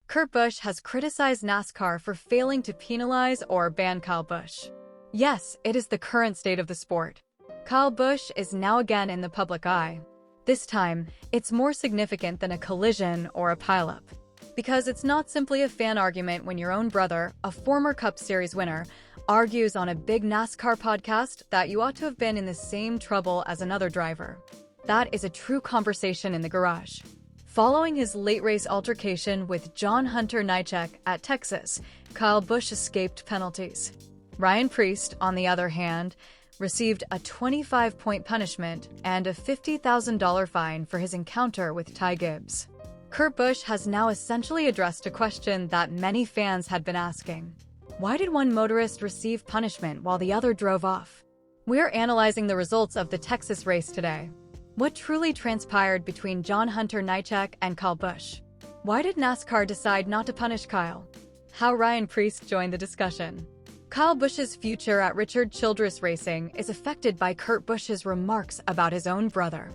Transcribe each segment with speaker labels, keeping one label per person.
Speaker 1: Kurt Busch has criticized NASCAR for failing to penalize or ban Kyle Busch. Yes, it is the current state of the sport. Kyle Busch is now again in the public eye. This time, it's more significant than a collision or a pileup. Because it's not simply a fan argument when your own brother, a former Cup Series winner, argues on a big NASCAR podcast that you ought to have been in the same trouble as another driver. That is a true conversation in the garage. Following his late-race altercation with John Hunter Nemechek at Texas, Kyle Busch escaped penalties. Ryan Preece, on the other hand, received a 25-point punishment and a $50,000 fine for his encounter with Ty Gibbs. Kurt Busch has now essentially addressed a question that many fans had been asking. Why did one motorist receive punishment while the other drove off? We're analyzing the results of the Texas race today. What truly transpired between John Hunter Nemechek and Kyle Busch? Why did NASCAR decide not to punish Kyle? How Ryan Preece joined the discussion. Kyle Busch's future at Richard Childress Racing is affected by Kurt Busch's remarks about his own brother.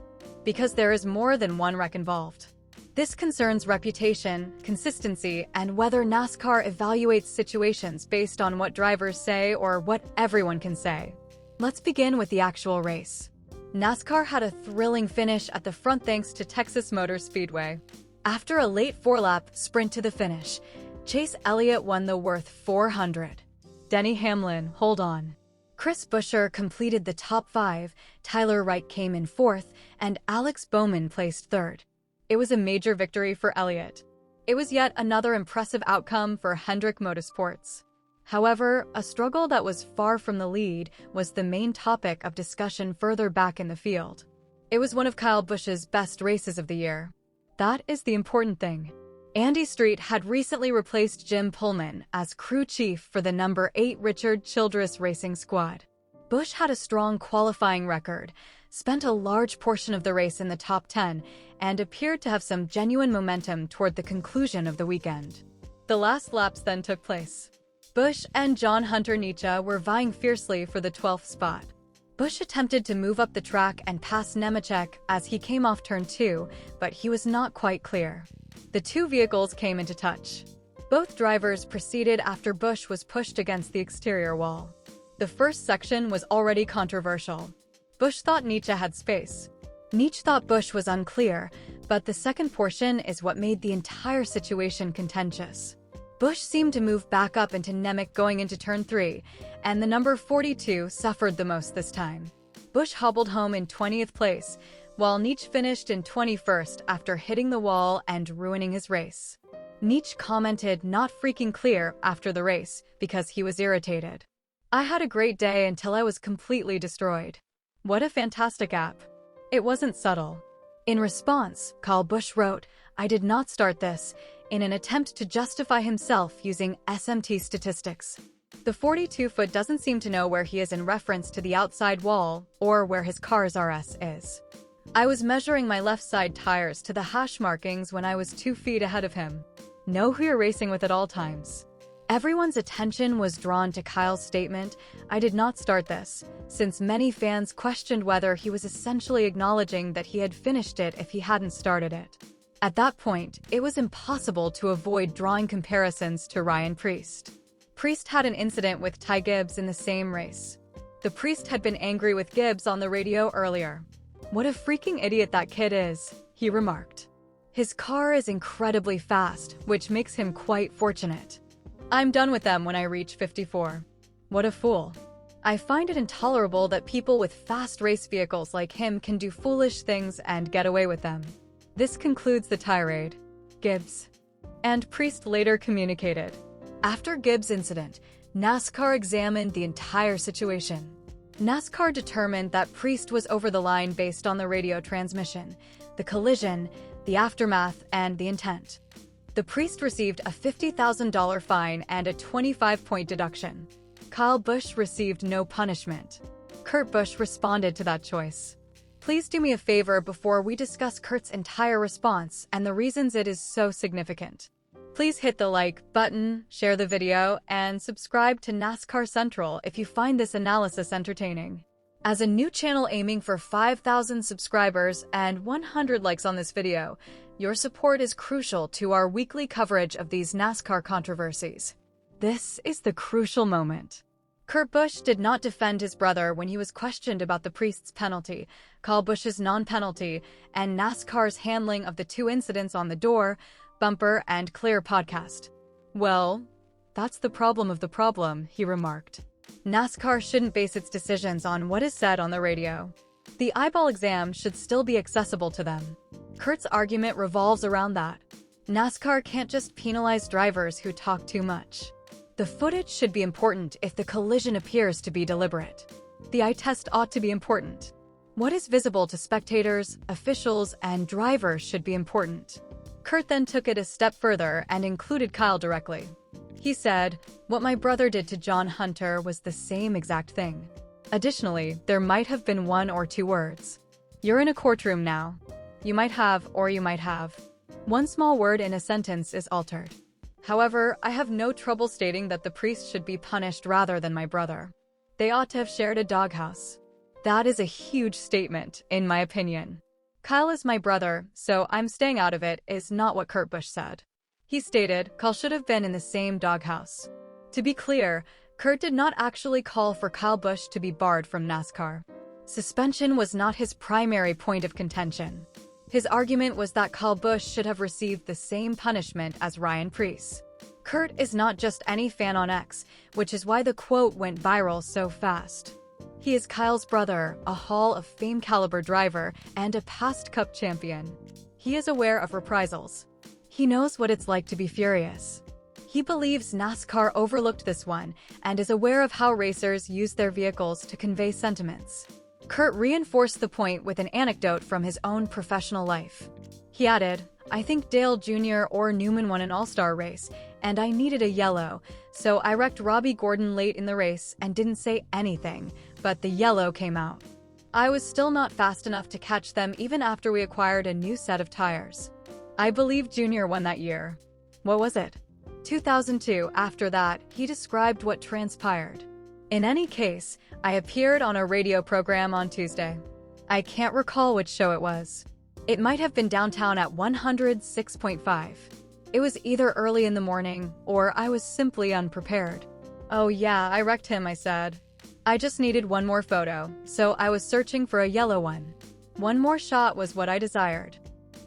Speaker 1: Because there is more than one wreck involved. This concerns reputation, consistency, and whether NASCAR evaluates situations based on what drivers say or what everyone can say. Let's begin with the actual race. NASCAR had a thrilling finish at the front thanks to Texas Motor Speedway. After a late four-lap sprint to the finish, Chase Elliott won the worth 400. Denny Hamlin, hold on. Chris Buescher completed the top 5, Tyler Wright came in 4th, and Alex Bowman placed 3rd. It was a major victory for Elliott. It was yet another impressive outcome for Hendrick Motorsports. However, a struggle that was far from the lead was the main topic of discussion further back in the field. It was one of Kyle Busch's best races of the year. That is the important thing. Andy Street had recently replaced Jim Pullman as crew chief for the number 8 Richard Childress Racing squad. Busch had a strong qualifying record, spent a large portion of the race in the top 10, and appeared to have some genuine momentum toward the conclusion of the weekend. The last laps then took place. Busch and John Hunter Nemechek were vying fiercely for the 12th spot. Busch attempted to move up the track and pass Nemechek as he came off turn 2, but he was not quite clear. The two vehicles came into touch. Both drivers proceeded after Busch was pushed against the exterior wall. The first section was already controversial. Busch thought Nemechek had space. Nemechek thought Busch was unclear, but the second portion is what made the entire situation contentious. Busch seemed to move back up into Nemechek going into turn 3, and the number 42 suffered the most this time. Busch hobbled home in 20th place, while Nemechek finished in 21st after hitting the wall and ruining his race. Nemechek commented not freaking clear after the race because he was irritated. I had a great day until I was completely destroyed. What a fantastic app. It wasn't subtle. In response, Kyle Busch wrote, I did not start this, in an attempt to justify himself using SMT statistics. The 42-foot doesn't seem to know where he is in reference to the outside wall or where his car's RS is. I was measuring my left side tires to the hash markings when I was 2 feet ahead of him. Know who you're racing with at all times. Everyone's attention was drawn to Kyle's statement, I did not start this, since many fans questioned whether he was essentially acknowledging that he had finished it if he hadn't started it. At that point, it was impossible to avoid drawing comparisons to Ryan Preece. Preece had an incident with Ty Gibbs in the same race. The Preece had been angry with Gibbs on the radio earlier. What a freaking idiot that kid is, he remarked. His car is incredibly fast, which makes him quite fortunate. I'm done with them when I reach 54. What a fool. I find it intolerable that people with fast race vehicles like him can do foolish things and get away with them. This concludes the tirade. Gibbs. And Preece later communicated. After Gibbs' incident, NASCAR examined the entire situation. NASCAR determined that Preece was over the line based on the radio transmission, the collision, the aftermath, and the intent. The Preece received a $50,000 fine and a 25-point deduction. Kyle Busch received no punishment. Kurt Busch responded to that choice. Please do me a favor before we discuss Kurt's entire response and the reasons it is so significant. Please hit the like button, share the video, and subscribe to NASCAR Central if you find this analysis entertaining. As a new channel aiming for 5,000 subscribers and 100 likes on this video, Your support is crucial to our weekly coverage of these NASCAR controversies. This is the crucial moment. Kurt Busch did not defend his brother when he was questioned about the priest's penalty, Kyle Busch's non-penalty, and NASCAR's handling of the two incidents on the door, bumper, and clear podcast. Well, that's the problem of the problem, he remarked. NASCAR shouldn't base its decisions on what is said on the radio. The eyeball exam should still be accessible to them. Kurt's argument revolves around that. NASCAR can't just penalize drivers who talk too much. The footage should be important if the collision appears to be deliberate. The eye test ought to be important. What is visible to spectators, officials, and drivers should be important. Kurt then took it a step further and included Kyle directly. He said, "What my brother did to John Hunter was the same exact thing. Additionally, there might have been one or two words. You're in a courtroom now. You might have, or you might have. One small word in a sentence is altered. However, I have no trouble stating that the priest should be punished rather than my brother. They ought to have shared a doghouse." That is a huge statement, in my opinion. "Kyle is my brother, so I'm staying out of it," is not what Kurt Busch said. He stated Kyle should have been in the same doghouse. To be clear, Kurt did not actually call for Kyle Busch to be barred from NASCAR. Suspension was not his primary point of contention. His argument was that Kyle Busch should have received the same punishment as Ryan Preece. Kurt is not just any fan on X, which is why the quote went viral so fast. He is Kyle's brother, a Hall of Fame caliber driver, and a past Cup champion. He is aware of reprisals. He knows what it's like to be furious. He believes NASCAR overlooked this one and is aware of how racers use their vehicles to convey sentiments. Kurt reinforced the point with an anecdote from his own professional life. He added, "I think Dale Jr. or Newman won an all-star race, and I needed a yellow, so I wrecked Robbie Gordon late in the race and didn't say anything, but the yellow came out. I was still not fast enough to catch them even after we acquired a new set of tires. I believe Jr. won that year. What was it? 2002. After that, he described what transpired. In any case, I appeared on a radio program on Tuesday. I can't recall which show it was. It might have been downtown at 106.5. It was either early in the morning, or I was simply unprepared. Oh yeah, I wrecked him," I said. "I just needed one more photo, so I was searching for a yellow one. One more shot was what I desired.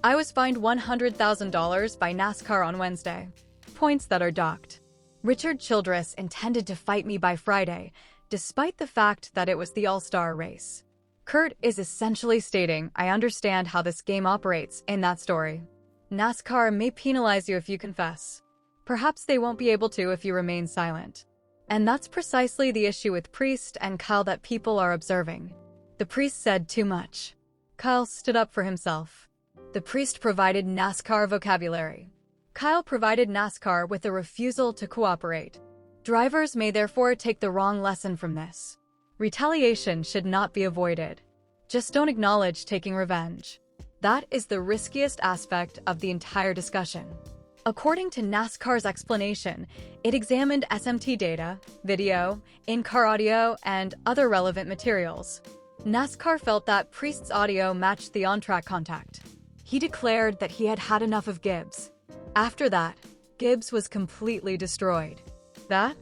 Speaker 1: I was fined $100,000 by NASCAR on Wednesday. Points that are docked. Richard Childress intended to fight me by Friday, despite the fact that it was the All-Star race." Kurt is essentially stating, "I understand how this game operates," in that story. NASCAR may penalize you if you confess. Perhaps they won't be able to if you remain silent. And that's precisely the issue with Priest and Kyle that people are observing. The priest said too much. Kyle stood up for himself. The priest provided NASCAR vocabulary. Kyle provided NASCAR with a refusal to cooperate. Drivers may therefore take the wrong lesson from this. Retaliation should not be avoided. Just don't acknowledge taking revenge. That is the riskiest aspect of the entire discussion. According to NASCAR's explanation, it examined SMT data, video, in-car audio, and other relevant materials. NASCAR felt that Priest's audio matched the on-track contact. He declared that he had had enough of Gibbs. After that, Gibbs was completely destroyed. That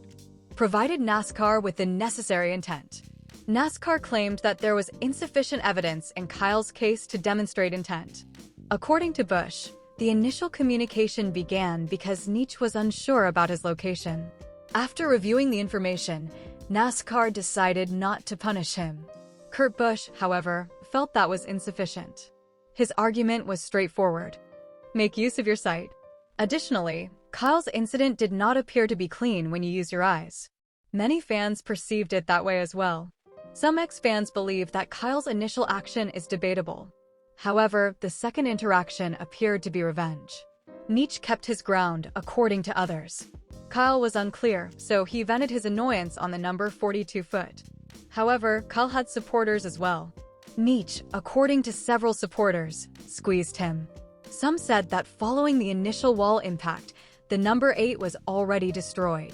Speaker 1: provided NASCAR with the necessary intent. NASCAR claimed that there was insufficient evidence in Kyle's case to demonstrate intent. According to Busch, the initial communication began because Nietzsche was unsure about his location. After reviewing the information, NASCAR decided not to punish him. Kurt Busch, however, felt that was insufficient. His argument was straightforward. Make use of your sight. Additionally, Kyle's incident did not appear to be clean when you use your eyes. Many fans perceived it that way as well. Some ex-fans believe that Kyle's initial action is debatable. However, the second interaction appeared to be revenge. Nietzsche kept his ground, according to others. Kyle was unclear, so he vented his annoyance on the number 42 foot. However, Kyle had supporters as well. Nietzsche, according to several supporters, squeezed him. Some said that following the initial wall impact, the number 8 was already destroyed.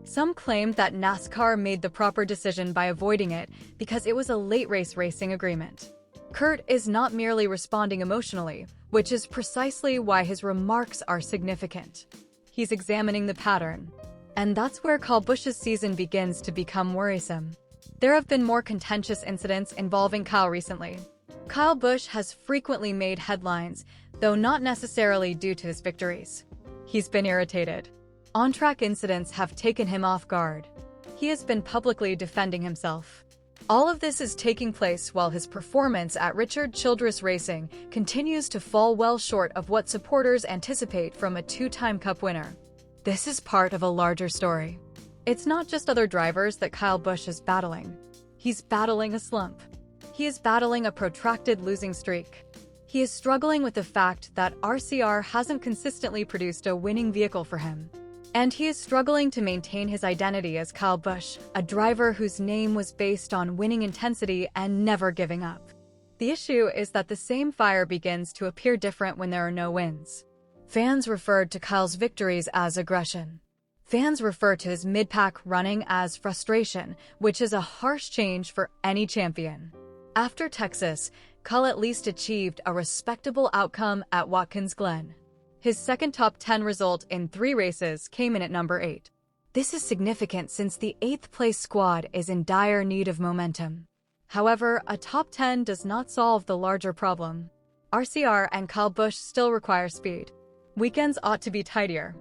Speaker 1: Some claimed that NASCAR made the proper decision by avoiding it because it was a late race racing agreement. Kurt is not merely responding emotionally, which is precisely why his remarks are significant. He's examining the pattern. And that's where Kyle Busch's season begins to become worrisome. There have been more contentious incidents involving Kyle recently. Kyle Busch has frequently made headlines, though not necessarily due to his victories. He's been irritated. On-track incidents have taken him off guard. He has been publicly defending himself. All of this is taking place while his performance at Richard Childress Racing continues to fall well short of what supporters anticipate from a two-time Cup winner. This is part of a larger story. It's not just other drivers that Kyle Busch is battling. He's battling a slump. He is battling a protracted losing streak. He is struggling with the fact that RCR hasn't consistently produced a winning vehicle for him. And he is struggling to maintain his identity as Kyle Busch, a driver whose name was based on winning intensity and never giving up. The issue is that the same fire begins to appear different when there are no wins. Fans referred to Kyle's victories as aggression. Fans refer to his mid-pack running as frustration, which is a harsh change for any champion. After Texas, Kyle at least achieved a respectable outcome at Watkins Glen. His second top 10 result in 3 races came in at number 8. This is significant since the 8th-place squad is in dire need of momentum. However, a top 10 does not solve the larger problem. RCR and Kyle Busch still require speed. Weekends ought to be tidier.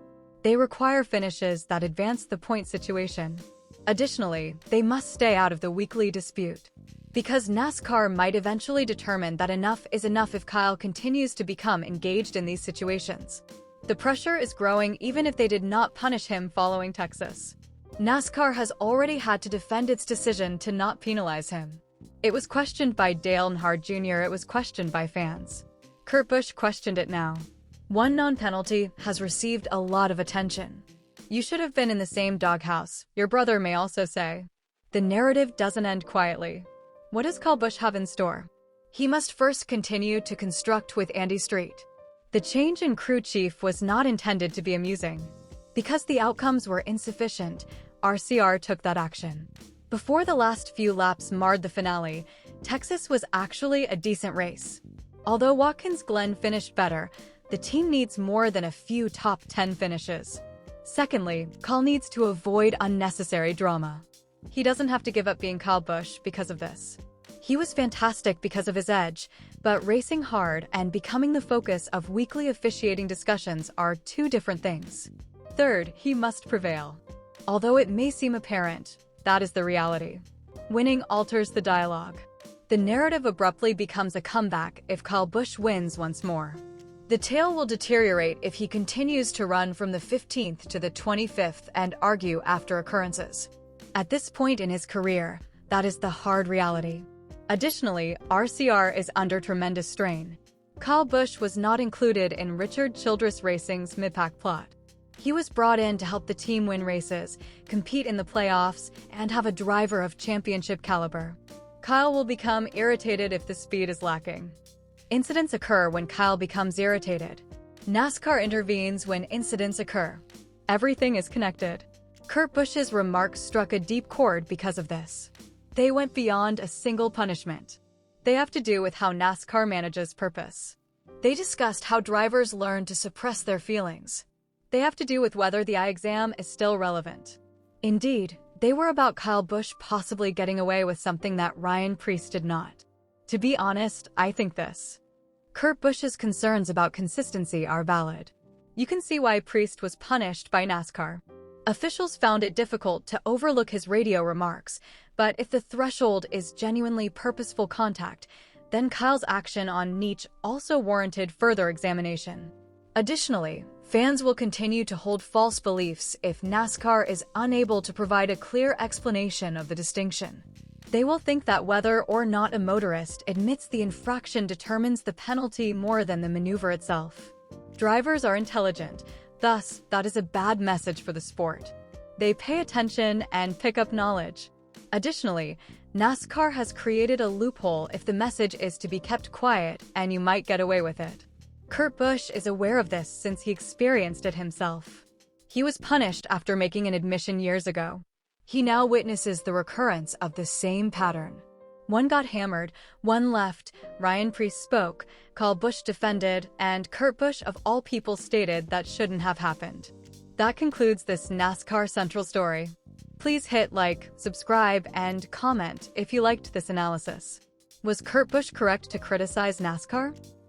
Speaker 1: They require finishes that advance the point situation. Additionally, they must stay out of the weekly dispute. Because Nascar might eventually determine that enough is enough if Kyle continues to become engaged in these situations. The pressure is growing even if they did not punish him following Texas. NASCAR has already had to defend its decision to not penalize him. It was questioned by Dale Earnhardt Jr., it was questioned by fans. Kurt Busch questioned it now. One non-penalty has received a lot of attention. You should have been in the same doghouse, your brother may also say. The narrative doesn't end quietly. What does Kyle Busch have in store? He must first continue to construct with Andy Street. The change in crew chief was not intended to be amusing. Because the outcomes were insufficient, RCR took that action. Before the last few laps marred the finale, Texas was actually a decent race. Although Watkins Glen finished better, the team needs more than a few top 10 finishes. Secondly, Kyle needs to avoid unnecessary drama. He doesn't have to give up being Kyle Busch because of this. He was fantastic because of his edge, but racing hard and becoming the focus of weekly officiating discussions are two different things. Third, he must prevail. Although it may seem apparent, that is the reality. Winning alters the dialogue. The narrative abruptly becomes a comeback if Kyle Busch wins once more. The tale will deteriorate if he continues to run from the 15th to the 25th and argue after occurrences. At this point in his career, that is the hard reality. Additionally, RCR is under tremendous strain. Kyle Busch was not included in Richard Childress Racing's mid-pack plot. He was brought in to help the team win races, compete in the playoffs, and have a driver of championship caliber. Kyle will become irritated if the speed is lacking. Incidents occur when Kyle becomes irritated. NASCAR intervenes when incidents occur. Everything is connected. Kurt Busch's remarks struck a deep chord because of this. They went beyond a single punishment. They have to do with how NASCAR manages purpose. They discussed how drivers learn to suppress their feelings. They have to do with whether the eye exam is still relevant. Indeed, they were about Kyle Busch possibly getting away with something that Ryan Preece did not. To be honest, I think this. Kurt Busch's concerns about consistency are valid. You can see why Preece was punished by NASCAR. Officials found it difficult to overlook his radio remarks, but if the threshold is genuinely purposeful contact, then Kyle's action on Nietzsche also warranted further examination. Additionally, fans will continue to hold false beliefs if NASCAR is unable to provide a clear explanation of the distinction. They will think that whether or not a motorist admits the infraction determines the penalty more than the maneuver itself. Drivers are intelligent, thus, that is a bad message for the sport. They pay attention and pick up knowledge. Additionally, NASCAR has created a loophole if the message is to be kept quiet and you might get away with it. Kurt Busch is aware of this since he experienced it himself. He was punished after making an admission years ago. He now witnesses the recurrence of the same pattern. One got hammered, one left, Ryan Preece spoke, Kyle Busch defended, and Kurt Busch of all people stated that shouldn't have happened. That concludes this NASCAR Central story. Please hit like, subscribe, and comment if you liked this analysis. Was Kurt Busch correct to criticize NASCAR?